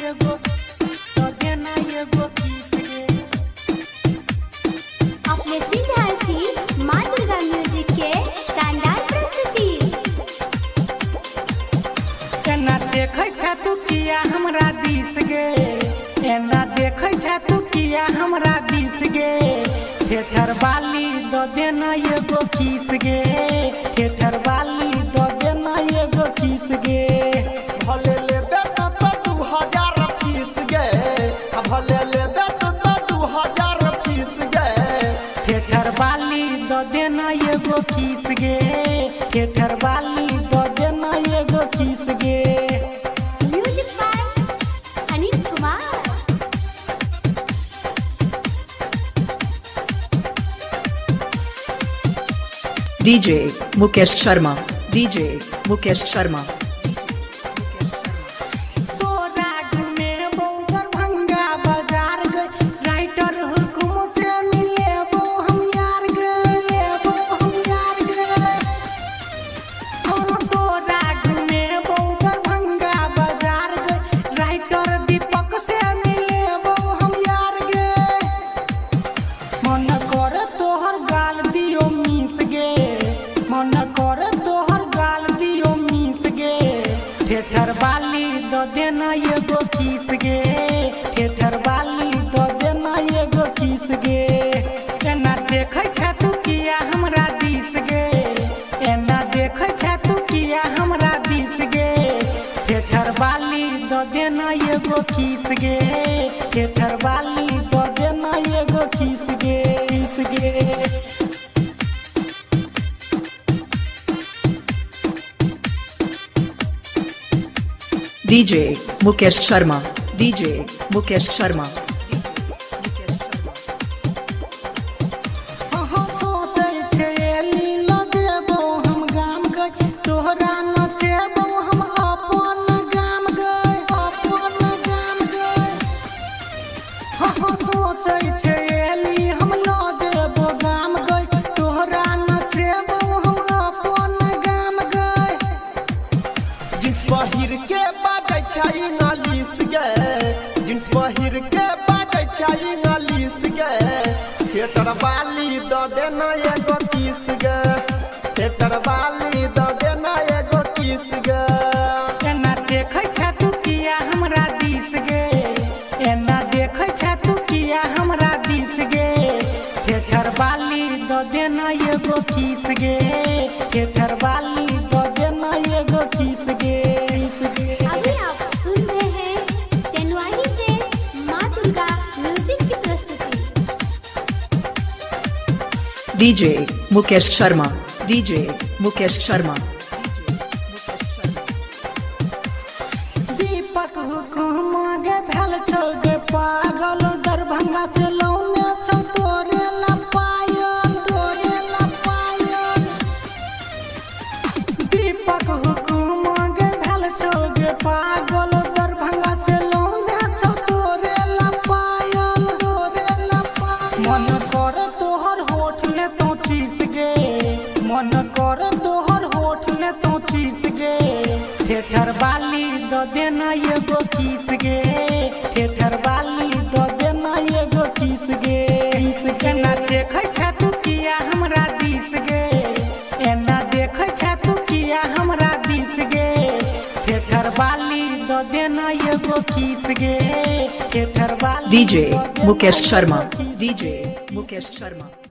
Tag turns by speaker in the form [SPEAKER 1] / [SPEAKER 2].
[SPEAKER 1] एगो तो देना एगो किस गे।
[SPEAKER 2] अपने सिंहासी माँ दुर्गा म्यूजिक के शानदार प्रस्तुति।
[SPEAKER 1] एना देखै छ तू किया हमरा दिस गे, एना देखै छ तू किया हमरा दिस गे। ठेठर बाली दो देना एगो किस गे, ठेठर बाली दो देना एगो किस गे।
[SPEAKER 3] भले लेबे तो 2000 फीस गे, भले लेबे तो 2000 फीस गे।
[SPEAKER 1] ठेठर बाली दो देना एगो किस गे, ठेठर बाली दो देना एगो किस गे।
[SPEAKER 2] Music by Anil Kumar.
[SPEAKER 4] DJ Mukesh Sharma, DJ Mukesh Sharma.
[SPEAKER 1] तोरा घूमे बौद्धर भंगा बाजार गए, राइटर हुकुम से मिले वो हम यार गए, लेबो हम यार गए। तोरा घूमे बौद्धर भंगा बाजार गए, राइटर दीपक से मिले वो हम यार गए। मन कर तोहर गाल दियो मीस गे, मन कर तोहर गाल दियो मीस गे। ठेठर बाली दो देना एगो किस गे, ठेठर बाली दो देना एगो किस गे। एना देखै छ तू किया हमरा दिस गे, एना देखै छ तू किया हमरा दिस गे। ठेठर बाली दो देना एगो किस गे, ठेठर बाली दो देना एगो किस गे, किस गे।
[SPEAKER 4] DJ Mukesh Sharma, DJ Mukesh Sharma.
[SPEAKER 1] सोचै छै एली ल देबो हम गाम गए, तोहरा नचेबो हम अपन गाम गए, अपन गाम गए। सोचै छै एली हम ल जेबो गाम गए, तोहरा नचेबो हम अपन गाम गए।
[SPEAKER 3] जिन्स पहिर के बाजै छै इंग्लिश गे, जिन्स पहिर के बाजै छै इंग्लिश गे। थिएटर वाली दो देना एगो किस गे, थिएटर वाली दो देना एगो किस गे।
[SPEAKER 1] एना देखै छ तू किया हमरा दिस गे, एना देखै छ तू किया हमरा दिस गे। ठेठर बाली दो देना एगो किस गे, ठेठर बाली दो देना एगो किस गे, किस गे।
[SPEAKER 2] अभी आप सुन रहे हैं तेनवानी से माँ दुर्गा म्यूजिक की प्रस्तुति।
[SPEAKER 4] DJ Mukesh Sharma, DJ Mukesh Sharma.
[SPEAKER 1] दीपक हुकुम गे भेल छौ गे पागल, दरभंगा से लौने छौ तोरे ला पायल, तोरे ला पायल। दीपक हुकुम गे भेल छौ गे पागल, दरभंगा से लौने छौ तोरे ला पायल, तोरे ला पायल। मन कर तोहर होठ ले तो चीस गे, मन कर तोहर होठ ले तो चीस गे। ठेठर बाली दो देना एगो किस गे, ठेठर बाली दो देना एगो किस गे, किस गे। एना देखै छ तू किया हमरा दिस गे, एना देखै छ तू किया हमरा दिस गे। ठेठर बाली दो देना एगो किस गे, ठेठर बाली
[SPEAKER 4] DJ
[SPEAKER 1] दो देना
[SPEAKER 4] Mukesh
[SPEAKER 1] एगो
[SPEAKER 4] Sharma,
[SPEAKER 1] किस
[SPEAKER 4] DJ
[SPEAKER 1] गे।
[SPEAKER 4] Mukesh Sharma.